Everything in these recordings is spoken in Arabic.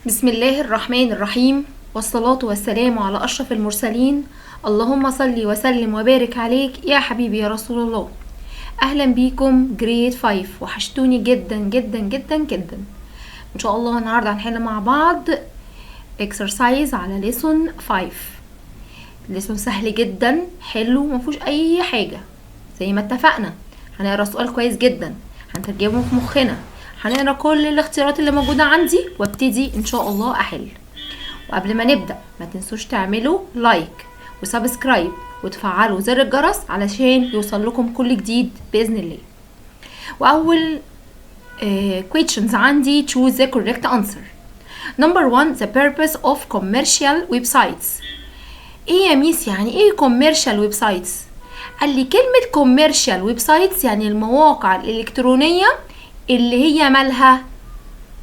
بسم الله الرحمن الرحيم، والصلاة والسلام على أشرف المرسلين. اللهم صل وسلم وبارك عليك يا حبيبي يا رسول الله. أهلا بيكم جريد 5، وحشتوني جدا جدا جدا جدا. إن شاء الله النهاردة هنحل مع بعض exercise على lesson 5. lesson سهل جدا، حلو، مفيهوش أي حاجة زي ما اتفقنا. هنقرا السؤال كويس جدا، هنترجمه في مخنا، هنقرا كل الاختيارات اللي موجودة عندي وابتدي ان شاء الله احل. وقبل ما نبدأ ما تنسوش تعملوا لايك وسبسكرايب وتفعلوا زر الجرس علشان يوصل لكم كل جديد بإذن الله. واول questions عندي choose the correct answer. number 1 the purpose of commercial websites. ايه يا ميس يعني ايه commercial websites؟ قال لي كلمة commercial websites يعني المواقع الإلكترونية اللي هي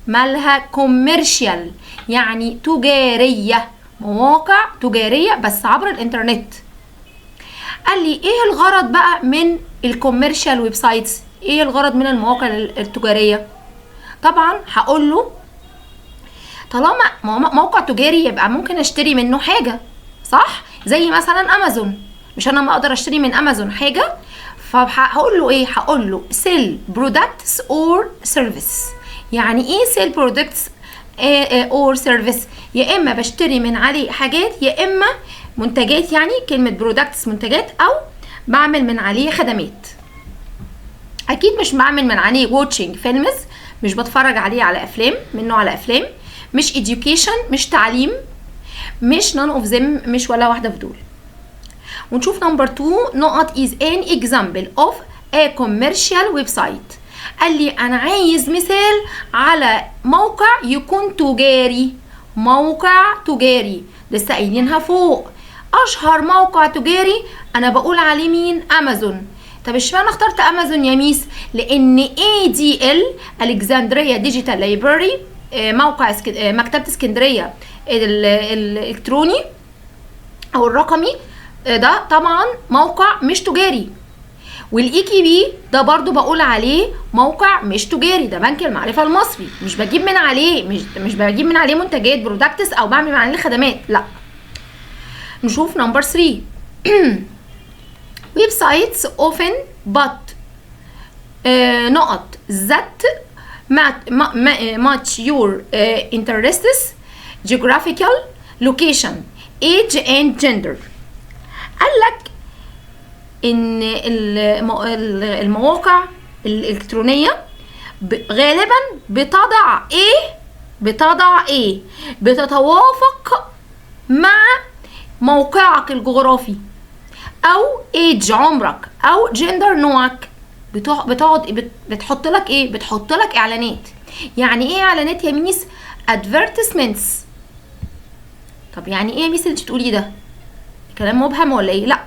مالها كوميرشال، يعني تجارية، مواقع تجارية بس عبر الانترنت. قال لي ايه الغرض بقى من الكوميرشال ويب سايتس؟ ايه الغرض من المواقع التجارية؟ طبعا هقول له طالما موقع تجاري يبقى ممكن اشتري منه حاجة، صح؟ زي مثلا امازون، مش انا ما اقدر اشتري من امازون حاجة؟ فهقول له ايه؟ هقول له sell products or service. يعني ايه sell products or service؟ يا اما بشتري من عليه حاجات يا اما منتجات، يعني كلمة products منتجات، او بعمل من عليه خدمات. اكيد مش بعمل من عليه watching فيلمز، مش بتفرج عليه على افلام، منه على افلام، مش education، مش تعليم، مش none of them، مش ولا واحدة في دول. ونشوف نمبر 2 نقط is an example of a commercial website. قال لي انا عايز مثال على موقع يكون تجاري. موقع تجاري لسه قايلينها فوق. اشهر موقع تجاري انا بقول عليه مين؟ امازون. طب اشمعنى اخترت امازون يا ميس؟ لان ADL الكسندريا ديجيتال لايبراري، موقع مكتبة اسكندرية الالكتروني او الرقمي، ده طبعا موقع مش تجاري. والاي كي بي ده برضو بقول عليه موقع مش تجاري، ده بنك المعرفة المصري، مش بجيب من عليه مش بجيب من عليه منتجات برودكتس او بعمل من عليه خدمات، لا. نشوف نمبر 3 web sites often but نقط that match your interests, geographical location, age and gender. قال لك ان المواقع الالكترونيه غالبا بتضع ايه بتتوافق مع موقعك الجغرافي، او ايج عمرك، او جندر نوعك. بتحط لك ايه؟ بتحط لك اعلانات. يعني ايه اعلانات يا ميس؟ advertisements. طب يعني ايه يا ميس اللي انت بتقوليه ده؟ كلام مبهم ولا ايه؟ لا،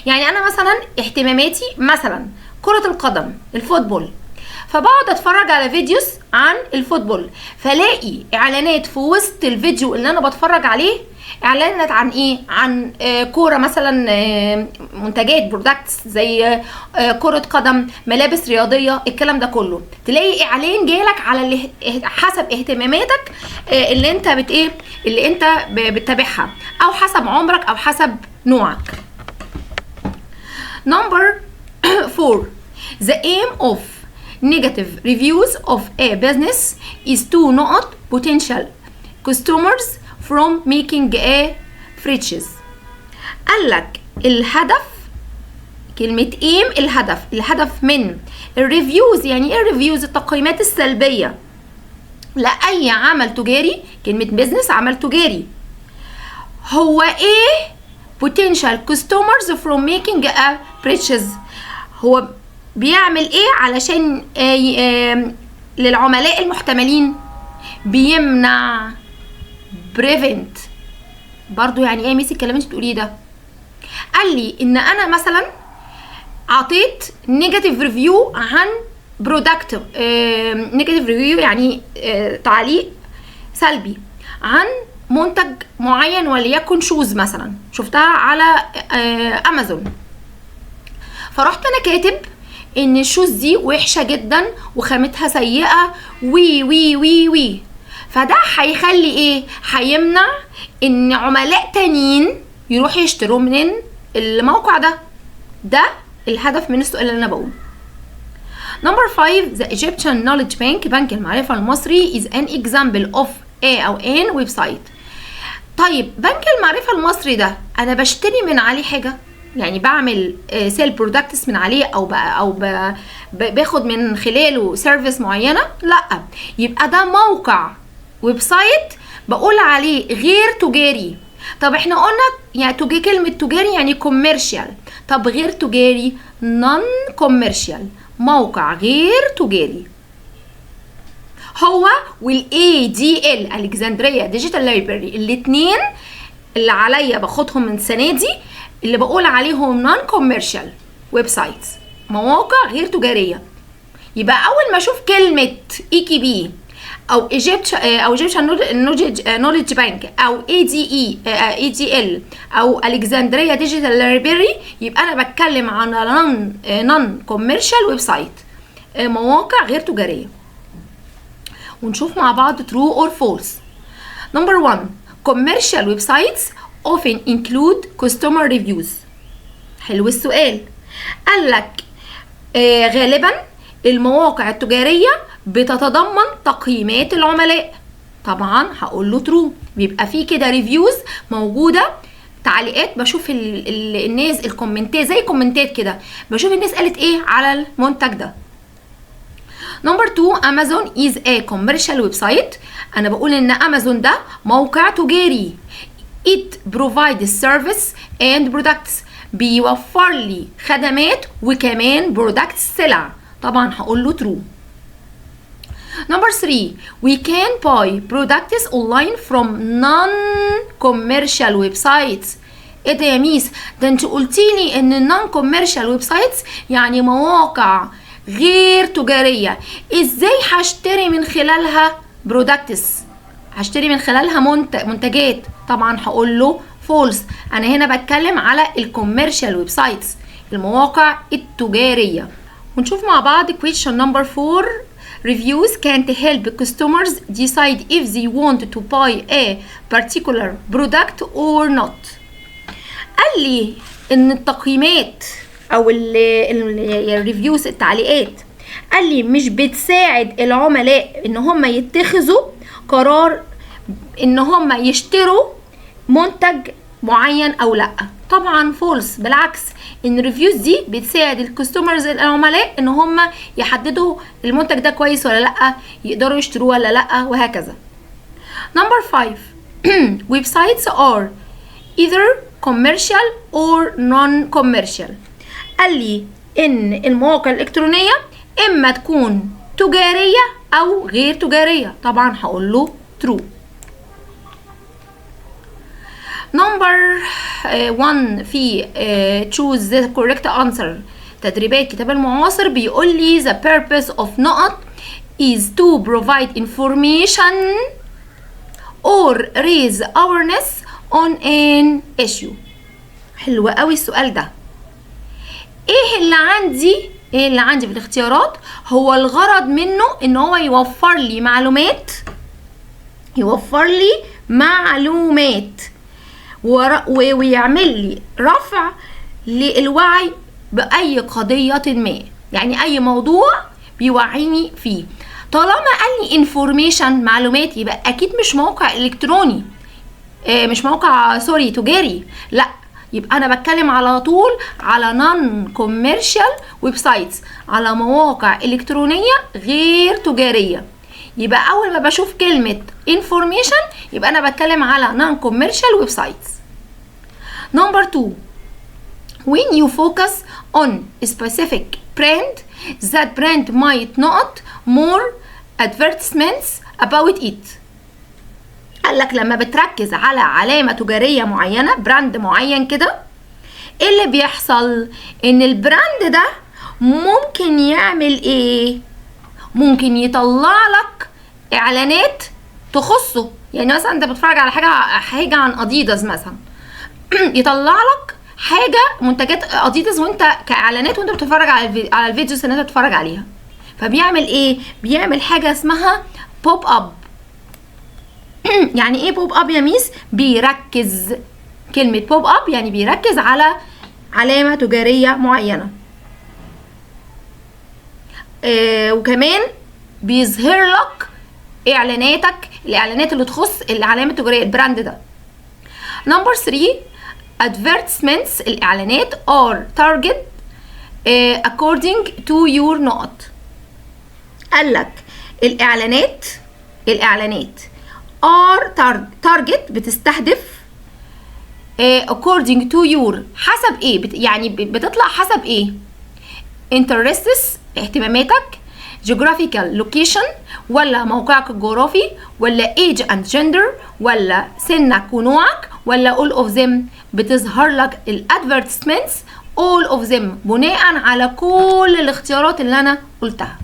يعني انا مثلا اهتماماتي مثلا كرة القدم، الفوتبول، فبقعد اتفرج على فيديوز عن الفوتبول، فلاقي اعلانات في وسط الفيديو اللي انا بتفرج عليه، اعلانات عن ايه؟ عن كوره مثلا، منتجات برودكتس زي كرة قدم، ملابس رياضيه، الكلام ده كله. تلاقي اعلان جالك على حسب اهتماماتك اللي انت اللي انت بتتابعها، او حسب عمرك، او حسب نوعك. Number 4 the aim of negative reviews of a business is to not potential customers from making a purchase. قال لك الهدف، كلمة aim الهدف من الريفيوز. يعني ايه الريفيوز؟ التقييمات السلبية لأي عمل تجاري. كلمة business عمل تجاري. هو ايه potential customers from making a purchase؟ هو بيعمل ايه علشان للعملاء المحتملين؟ بيمنع، prevent. برضو يعني ايه ميسي الكلام اللي انت بتقوليه ده؟ قال لي ان انا مثلا عطيت نيجاتيف ريفيو عن برودكت، نيجاتيف ريفيو يعني تعليق سلبي عن منتج معين، وليكن شوز مثلا، شفتها على امازون، فرحت انا كاتب ان الشوز دي وحشه جدا وخامتها سيئه وي وي وي وي. فده هيخلي ايه؟ هيمنع ان عملاء تانيين يروحوا يشتروا من الموقع ده الهدف من السؤال اللي انا بقوله. Number 5 the Egyptian Knowledge Bank بنك المعرفة المصري is an example of a أو an ويب سايت. طيب بنك المعرفة المصري ده انا بشتري من عليه حاجة؟ يعني بعمل سيل برودكتس من عليه او باخد من خلاله سيرفيس معينة؟ لا، يبقى ده موقع ويب سايت بقول عليه غير تجاري. طب احنا قلنا يعني كلمة تجاري يعني كوميرشال، طب غير تجاري نون كوميرشال، موقع غير تجاري. هو ADL الكسندريا ديجيتال لايبراري الاتنين اللي عليا باخدهم من السنة دي اللي بقول عليهم نون كوميرشال ويب سايتس، مواقع غير تجارية. يبقى اول ما اشوف كلمة EKB او Egyptian Knowledge Bank او ADL او الكسندريا ديجيتال لايبراري يبقى انا بتكلم عن نون كوميرشال ويب سايت، مواقع غير تجارية. ونشوف مع بعض true or false. Number 1 commercial websites often include customer reviews. حلو السؤال. قال لك غالبا المواقع التجارية بتتضمن تقييمات العملاء. طبعا هقول له true، بيبقى فيه كده ريفيوز موجودة، تعليقات، بشوف الناس الكومنتات زي كومنتات كده، بشوف الناس قالت ايه على المنتج ده. Number 2 Amazon is a commercial website. أنا بقول إن أمازون ده موقع تجاري. It provides service and products. بيوفر لي خدمات وكمان products سلع. طبعا هقول له true. Number 3 we can buy products online from non-commercial websites. ايه ده يا ميس؟ ده انت قلتيلي ان non-commercial websites يعني مواقع غير تجارية، ازاي هشتري من خلالها برودكتس؟ هشتري من خلالها منتجات. طبعا هقول له فولس، انا هنا بتكلم على الكوميرشال ويب سايتس، المواقع التجارية. ونشوف مع بعض question number 4 reviews can't help customers decide if they want to buy a particular product or not. قال لي ان التقييمات او الريفيوز التعليقات قال لي مش بتساعد العملاء ان هم يتخذوا قرار ان هم يشتروا منتج معين او لا. طبعا فولس، بالعكس ان الريفيوز دي بتساعد الكاستمرز العملاء ان هم يحددوا المنتج ده كويس ولا لا، يقدروا يشتروه ولا لا، وهكذا. Number 5 websites are either commercial or non-commercial. قال لي ان المواقع الالكترونيه اما تكون تجاريه او غير تجاريه. طبعا هقول له true. Number 1 في choose the correct answer تدريبات كتاب المعاصر بيقول لي the purpose of نقط is to provide information or raise awareness on an issue. حلو قوي السؤال ده. ايه اللي عندي في الاختيارات؟ هو الغرض منه ان هو يوفر لي معلومات ويعمل لي رفع للوعي بأي قضية ما، يعني أي موضوع بيوعيني فيه. طالما قال لي information معلومات يبقى أكيد مش موقع إلكتروني، مش موقع تجاري، لا، يبقى أنا بتكلم على طول على non commercial websites، على مواقع إلكترونية غير تجارية. يبقى أول ما بشوف كلمة information يبقى أنا بتكلم على non commercial websites. Number 2 when you focus on a specific brand that brand might not more advertisements about it. قال لك لما بتركز على علامة تجارية معينة، براند معين كده، ايه اللي بيحصل؟ ان البراند ده ممكن يعمل ايه؟ ممكن يطلع لك اعلانات تخصه. يعني مثلا انت بتتفرج على حاجة عن اديداس مثلا، يطلع لك حاجة منتجات اديداس وانت كاعلانات وانت بتتفرج على الفيديوز اللي انت بتتفرج عليها. فبيعمل ايه؟ بيعمل حاجة اسمها بوب اب. يعني ايه بوب اب يا ميس؟ بيركز. كلمة بوب اب يعني بيركز على علامة تجارية معينة. وكمان بيظهر لك اعلاناتك، الاعلانات اللي تخص العلامة التجارية البراند ده. نمبر 3 advertisements، الاعلانات are target according to your نقط. قال لك الاعلانات are target بتستهدف according to your حسب ايه، يعني بتطلع حسب ايه؟ interests اهتماماتك، geographical location ولا موقعك الجغرافي، ولا age and gender ولا سنك ونوعك، ولا all of them. بتظهر لك الادفيرتسمنتس all of them بناء على كل الاختيارات اللي انا قلتها.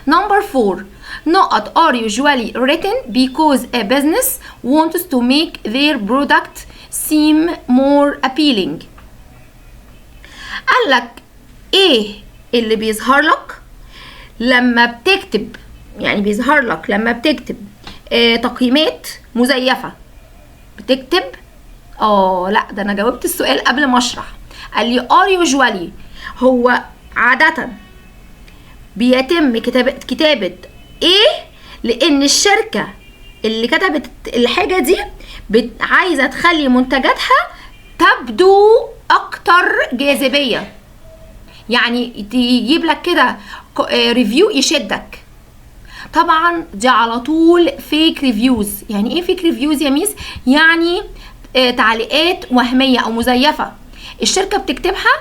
Number 4 نقط are usually written because a business wants to make their product seem more appealing. قال لك ايه اللي بيظهر لك لما بتكتب، يعني بيظهر لك لما بتكتب تقييمات مزيفة. بتكتب لا ده انا جاوبت السؤال قبل ما اشرح. قال لي are usually هو عادة بيتم كتابة ايه، لان الشركة اللي كتبت الحاجة دي عايزة تخلي منتجاتها تبدو اكتر جاذبية، يعني تجيب لك كده ريفيو يشدك. طبعا دي على طول فيك ريفيوز. يعني ايه فيك ريفيوز يا ميس؟ يعني تعليقات وهمية او مزيفة الشركة بتكتبها،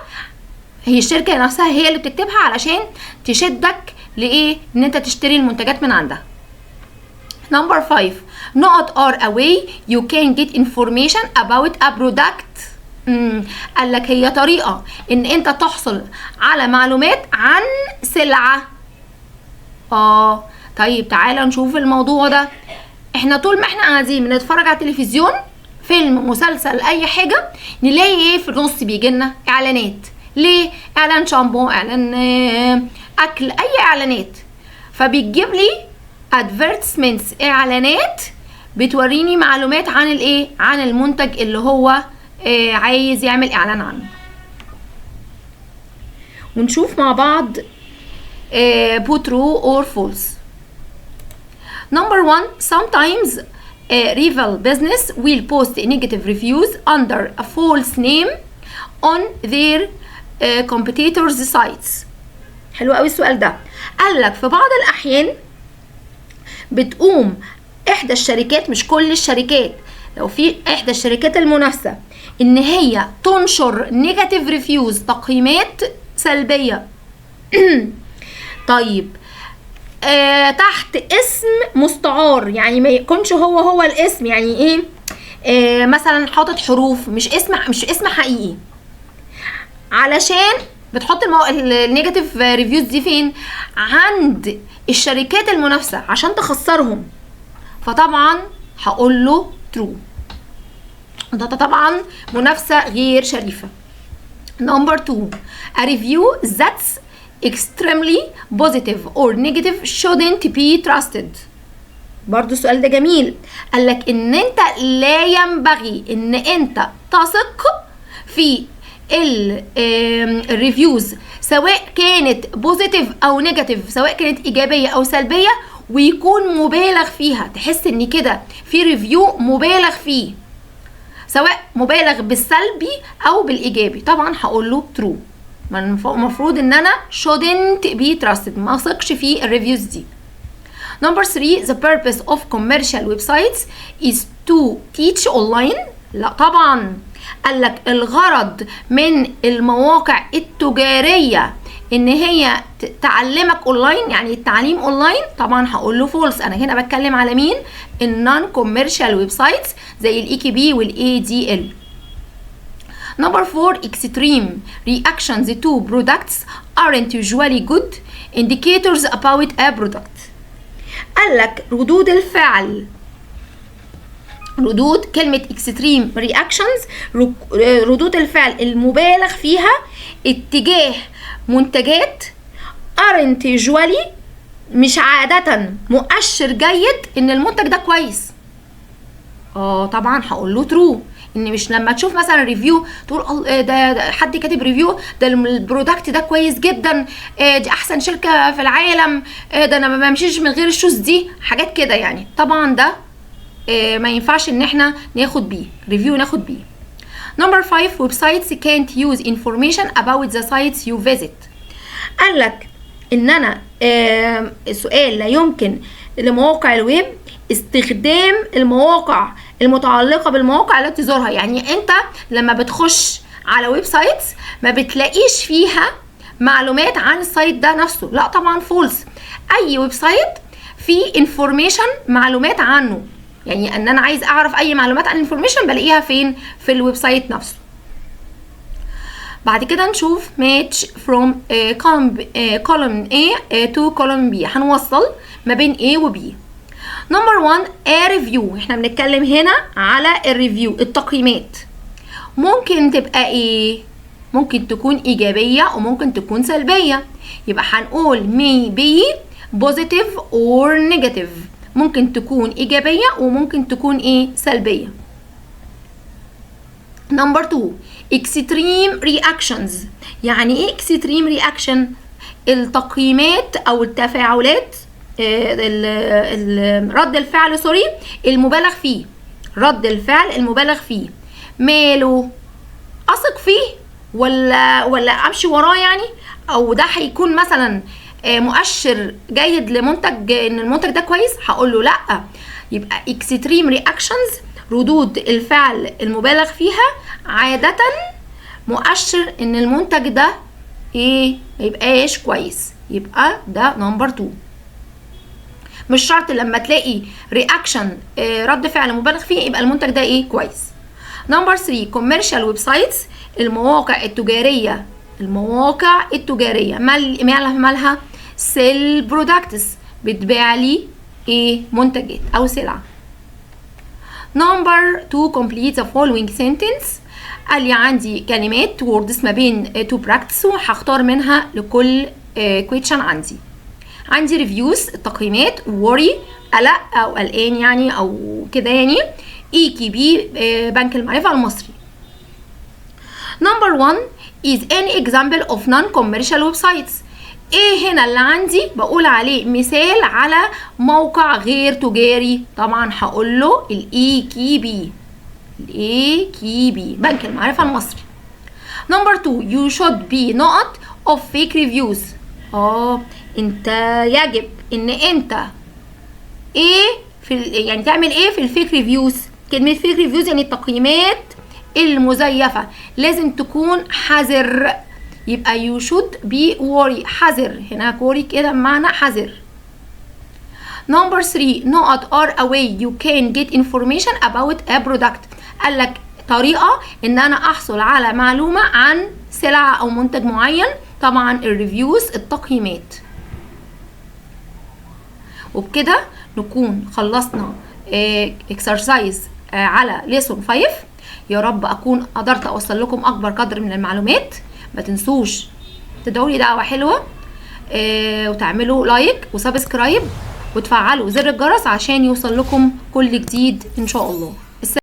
هي الشركة نفسها هي اللي بتكتبها علشان تشدك لايه؟ ان انت تشتري المنتجات من عندها. نمبر 5 نقط are a way you can get information about a product. قال لك هي طريقة ان انت تحصل على معلومات عن سلعة. طيب تعالى نشوف الموضوع ده. احنا طول ما احنا قاعدين بنتفرج على التلفزيون، فيلم، مسلسل، اي حاجة، نلاقي ايه في النص؟ بيجيلنا اعلانات. ليه؟ اعلان شامبو، اعلان اكل، اي اعلانات. فبيجيب لي advertisements اعلانات بتوريني معلومات عن الايه؟ عن المنتج اللي هو عايز يعمل اعلان عنه. ونشوف مع بعض put true or false. Number 1 sometimes rival business will post negative reviews under a false name on their competitors sites. حلو قوي السؤال ده. قال لك في بعض الاحيان بتقوم احدى الشركات، مش كل الشركات، لو في احدى الشركات المنافسه ان هي تنشر نيجاتيف ريفيوز، تقييمات سلبيه طيب تحت اسم مستعار، يعني ما يكونش هو الاسم. يعني ايه؟ مثلا حاطط حروف مش اسم حقيقي، علشان بتحط النيجاتيف ريفيوز دي فين؟ عند الشركات المنافسه عشان تخسرهم. فطبعا هقول له true. ده طبعا منافسه غير شريفه. Number 2 a review that's extremely positive or negative shouldn't be trusted. برضو السؤال ده جميل. قالك ان انت لا ينبغي ان انت تثق في الريفيوز، سواء كانت بوزيتيف او نيجاتيف، سواء كانت ايجابيه او سلبيه، ويكون مبالغ فيها. تحس ان كده في ريفيو مبالغ فيه، سواء مبالغ بالسلبي او بالايجابي. طبعا هقول له true. المفروض ان انا shouldn't be trusted، ما اثقش في الريفيوز دي. Number 3 the purpose of commercial websites is to teach online. لا طبعا. قال لك الغرض من المواقع التجاريه ان هي تعلمك اونلاين، يعني التعليم اونلاين. طبعا هقول له فولس. انا هنا بتكلم على مين؟ النون كوميرشال ويب سايتس زي الاي كي بي والاي دي ال. Number 4 extreme reactions to products aren't usually good indicators about a product. قال لك ردود الفعل، ردود كلمة extreme reactions، ردود الفعل المبالغ فيها اتجاه منتجات aren't usually مش عادة مؤشر جيد ان المنتج ده كويس. طبعا هقول له ترو. ان مش لما تشوف مثلا ريفيو تقول ده حد كاتب ريفيو ده البرودكت ده كويس جدا، دي احسن شركه في العالم، ده انا ما بمشيش من غير الشوز دي، حاجات كده يعني. طبعا ده ما ينفعش ان احنا ناخد بيه ريفيو، ناخد بيه. Number 5 websites can't use information about the sites you visit. قال لك ان انا السؤال لا يمكن لمواقع الويب استخدام المواقع المتعلقة بالمواقع التي تزورها. يعني انت لما بتخش على ويب سايتس ما بتلاقيش فيها معلومات عن السايت ده نفسه، لا طبعا فولس. اي ويب سايت فيه انفورميشن، معلومات عنه. يعني ان انا عايز اعرف اي معلومات عن الانفورميشن بلاقيها فين؟ في الويب سايت نفسه. بعد كده نشوف match from column A to column B. هنوصل ما بين A و B. نمبر 1 a review. احنا بنتكلم هنا على الريفيو، التقييمات. ممكن تبقى ايه؟ ممكن تكون ايجابية وممكن تكون سلبية. يبقى هنقول may be positive or negative. ممكن تكون ايجابية وممكن تكون ايه؟ سلبية. نمبر 2 extreme reactions. يعني ايه extreme reaction؟ التقييمات او التفاعلات، رد الفعل المبالغ فيه. رد الفعل المبالغ فيه ماله؟ اثق فيه ولا امشي وراه يعني؟ او ده هيكون مثلا مؤشر جيد لمنتج ان المنتج ده كويس؟ هقول له لا. يبقى extreme reactions ردود الفعل المبالغ فيها عادة مؤشر ان المنتج ده ايه؟ ما يبقاش كويس. يبقى ده نمبر 2. مش شرط لما تلاقي رياكشن رد فعل مبالغ فيه يبقى المنتج ده ايه؟ كويس. نمبر 3 كوميرشال ويب سايتس. المواقع التجاريه. المواقع التجاريه مالها؟ سيل برودكتس، بتبيع لي ايه؟ منتجات او سلع. نمبر 2 complete the following sentence. قال لي عندي كلمات ووردز ما بين تو براكتس وهختار منها لكل كويشن. عندي ريفيوز التقييمات، worry قلق او قلقان يعني او كده يعني، EKB بنك المعرفة المصري. نمبر 1 is an example of non-commercial websites. ايه هنا اللي عندي بقول عليه مثال على موقع غير تجاري؟ طبعا هقول له EKB بنك المعرفة المصري. نمبر 2 you should be not of fake reviews. انت يجب ان انت ايه يعني تعمل ايه في الفيك ريفيوز؟ كلمة فيك ريفيوز يعني التقييمات المزيفة، لازم تكون حذر. يبقى you should be worry، حذر. هناك worry كده بمعنى حذر. نمبر 3 not are a way you can get information about a product. قال لك طريقة ان انا احصل على معلومة عن سلعة او منتج معين. طبعا الريفيوز التقييمات. وبكده نكون خلصنا اكسرسايز على ليسون 5. يا رب اكون قدرت اوصل لكم اكبر قدر من المعلومات. ما تنسوش تدعوا لي دعوه حلوه وتعملوا لايك وسبسكرايب وتفعلوا زر الجرس عشان يوصل لكم كل جديد ان شاء الله.